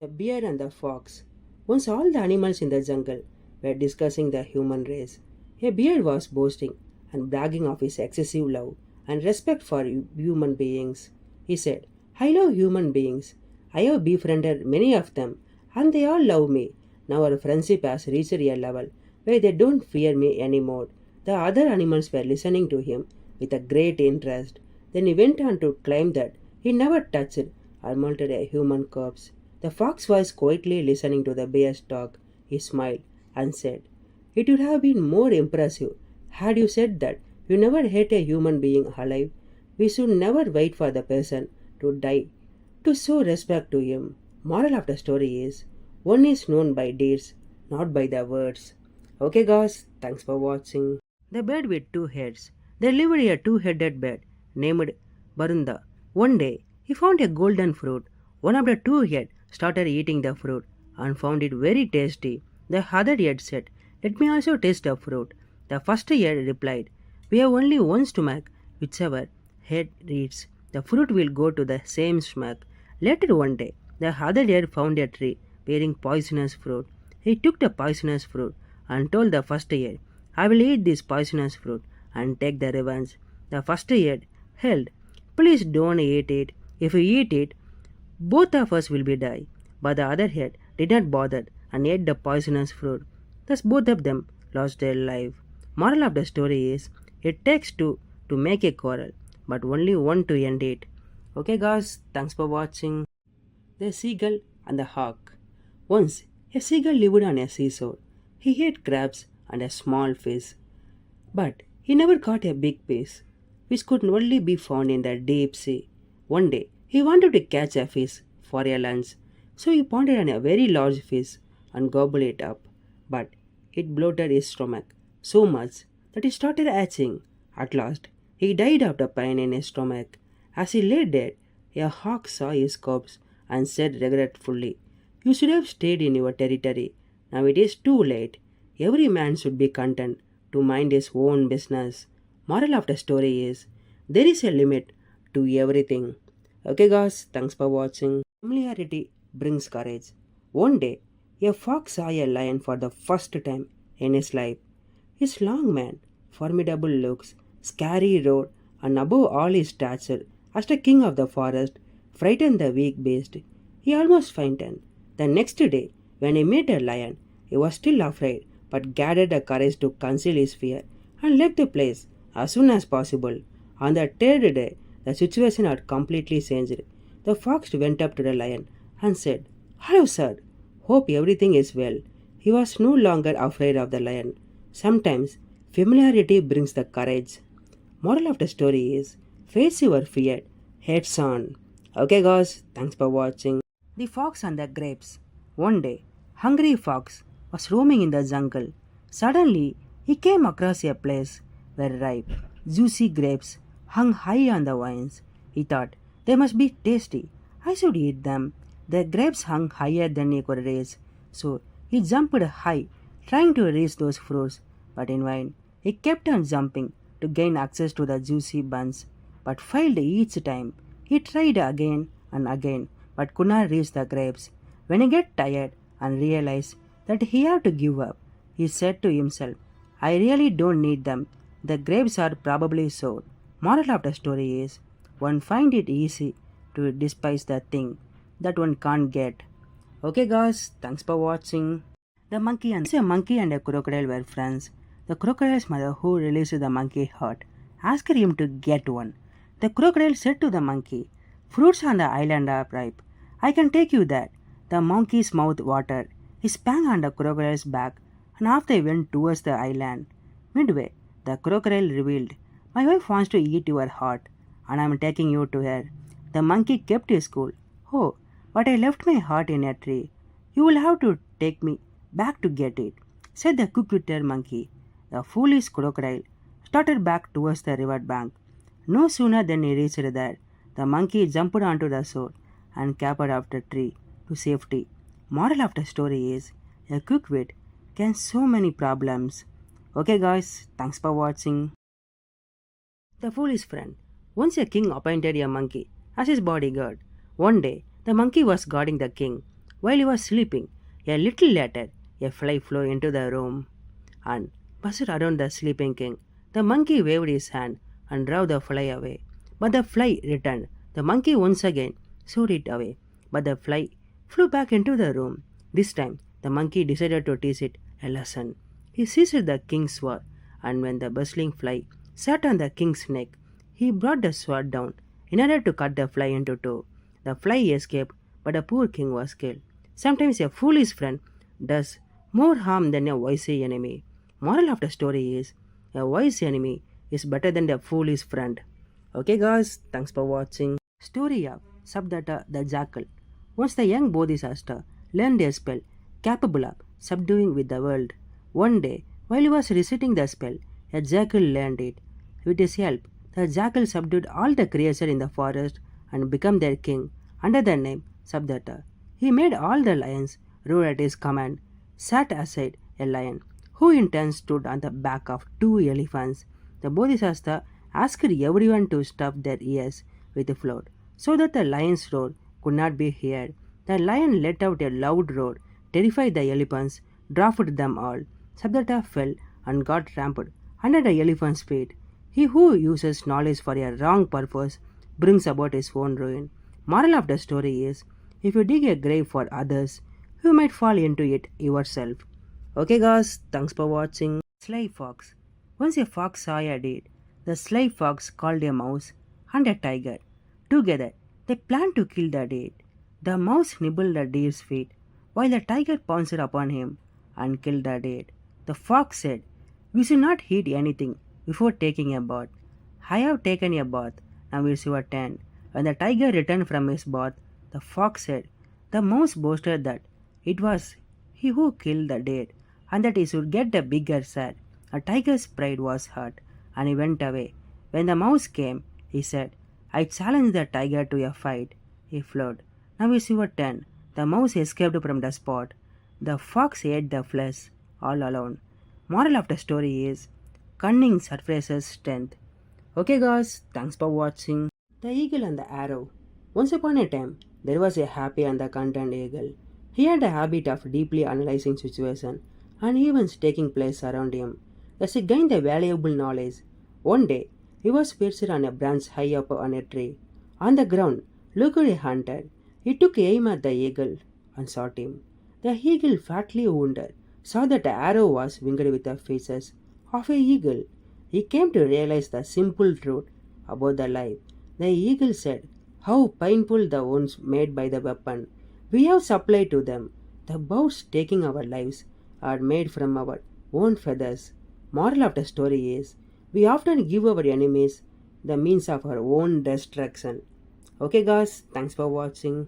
The bear and the fox. Once all the animals in the jungle were discussing the human race. A bear was boasting and bragging of his excessive love and respect for human beings. He said, I love human beings. I have befriended many of them and they all love me. Now our friendship has reached a level where they don't fear me anymore. The other animals were listening to him with a great interest. Then he went on to claim that he never touched or melted a human corpse. The fox was quietly listening to the bear's talk. He smiled and said, It would have been more impressive had you said that you never hate a human being alive. We should never wait for the person to die to show respect to him. Moral of the story is one is known by deeds, not by the words. Okay, guys, thanks for watching. The bird with two heads. There lived a two-headed bird named Barunda. One day, he found a golden fruit. One of the two heads started eating the fruit and found it very tasty. The other head said, Let me also taste the fruit. The first head replied, We have only one stomach. Whichever head eats, the fruit will go to the same stomach. Later one day, the other head found a tree bearing poisonous fruit. He took the poisonous fruit and told the first head, I will eat this poisonous fruit and take the revenge. The first head held, Please don't eat it. If you eat it, both of us will be die. But the other head did not bother and ate the poisonous fruit. Thus both of them lost their life. Moral of the story is it takes two to make a quarrel, but only one to end it. Okay guys, thanks for watching. The Seagull and the Hawk. Once a seagull lived on a seashore. He ate crabs and a small fish, but he never caught a big fish, which could only be found in the deep sea. One day, he wanted to catch a fish for a lunch, so he pounded on a very large fish and gobbled it up. But it bloated his stomach so much that he started hatching. At last, he died of the pain in his stomach. As he lay dead, a hawk saw his corpse and said regretfully, You should have stayed in your territory. Now it is too late. Every man should be content to mind his own business. Moral of the story is there is a limit to everything. Okay, guys, thanks for watching. Familiarity brings courage. One day, a fox saw a lion for the first time in his life. His long man, formidable looks, scary roar, and above all his stature, as the king of the forest, frightened the weak beast. He almost fainted. The next day, when he met a lion, he was still afraid, but gathered the courage to conceal his fear and left the place as soon as possible. On the third day, the situation had completely changed. The fox went up to the lion and said, Hello, sir. Hope everything is well. He was no longer afraid of the lion. Sometimes familiarity brings the courage. Moral of the story is face your fear heads on. Okay, guys, thanks for watching. The Fox and the Grapes. One day, hungry fox was roaming in the jungle. Suddenly, he came across a place where ripe, juicy grapes hung high on the vines. He thought, they must be tasty. I should eat them. The grapes hung higher than he could reach, so he jumped high, trying to reach those fruits, but in vain. He kept on jumping to gain access to the juicy buns, but failed each time. He tried again and again, but could not reach the grapes. When he got tired and realized that he had to give up, he said to himself, I really don't need them. The grapes are probably sour. Moral of the story is one find it easy to despise the thing that one can't get. Okay guys, thanks for watching. The monkey and a monkey and a crocodile were friends. The crocodile's mother, who released the monkey heart, asked him to get one. The crocodile said to the monkey, Fruits on the island are ripe. I can take you there. The monkey's mouth watered. He sprang on the crocodile's back, and off they went towards the island. Midway, the crocodile revealed, My wife wants to eat your heart, and I am taking you to her. The monkey kept his cool. Oh, but I left my heart in a tree. You will have to take me back to get it, said the quick-witted monkey. The foolish crocodile started back towards the river bank. No sooner than he reached there, the monkey jumped onto the shore and capered off the tree to safety. Moral of the story is a quick wit can so many problems. Okay guys, thanks for watching. The Foolish Friend. Once a king appointed a monkey as his bodyguard. One day, the monkey was guarding the king while he was sleeping. A little later, a fly flew into the room and buzzed around the sleeping king. The monkey waved his hand and drove the fly away. But the fly returned. The monkey once again shooed it away. But the fly flew back into the room. This time, the monkey decided to teach it a lesson. He seized the king's sword, and when the bustling fly sat on the king's neck, he brought the sword down in order to cut the fly into two. The fly escaped, but the poor king was killed. Sometimes a foolish friend does more harm than a wise enemy. Moral of the story is a wise enemy is better than a foolish friend. Okay, guys, thanks for watching. Story of Subdatta the Jackal. Once the young Bodhisattva learned a spell capable of subduing with the world. One day, while he was reciting the spell, a jackal learned it. With his help, the jackal subdued all the creatures in the forest and became their king under the name Subdatta. He made all the lions roar at his command, sat aside a lion, who in turn stood on the back of two elephants. The Bodhisattva asked everyone to stop their ears with a float, so that the lion's roar could not be heard. The lion let out a loud roar, terrified the elephants, dropped them all. Sabdata fell and got trampled under the elephant's feet. He who uses knowledge for a wrong purpose brings about his own ruin. Moral of the story is, if you dig a grave for others, you might fall into it yourself. Okay guys, thanks for watching. Sly Fox. Once a fox saw a deer. The sly fox called a mouse and a tiger. Together, they planned to kill the deer. The mouse nibbled the deer's feet, while the tiger pounced upon him and killed the deer. The fox said, "We should not eat anything before taking a bath. I have taken a bath, now it's your turn." When the tiger returned from his bath, the fox said, "The mouse boasted that it was he who killed the deer and that he should get the bigger share." The tiger's pride was hurt and he went away. When the mouse came, he said, "I challenge the tiger to a fight." He fled. "Now it's your turn." The mouse escaped from the spot. The fox ate the flesh all alone. Moral of the story is, cunning surpasses strength. Okay guys, thanks for watching. The Eagle and the Arrow. Once upon a time, there was a happy and the content eagle. He had a habit of deeply analyzing situation and events taking place around him. Thus he gained a valuable knowledge. One day, he was perched on a branch high up on a tree. On the ground, looked a hunter. He took aim at the eagle and shot him. The eagle, fatally wounded, saw that the arrow was winged with the feathers of a eagle. He came to realize the simple truth about the life. The eagle said, "How painful the wounds made by the weapon we have supplied to them. The bows taking our lives are made from our own feathers." Moral of the story is, we often give our enemies the means of our own destruction. Okay guys, thanks for watching.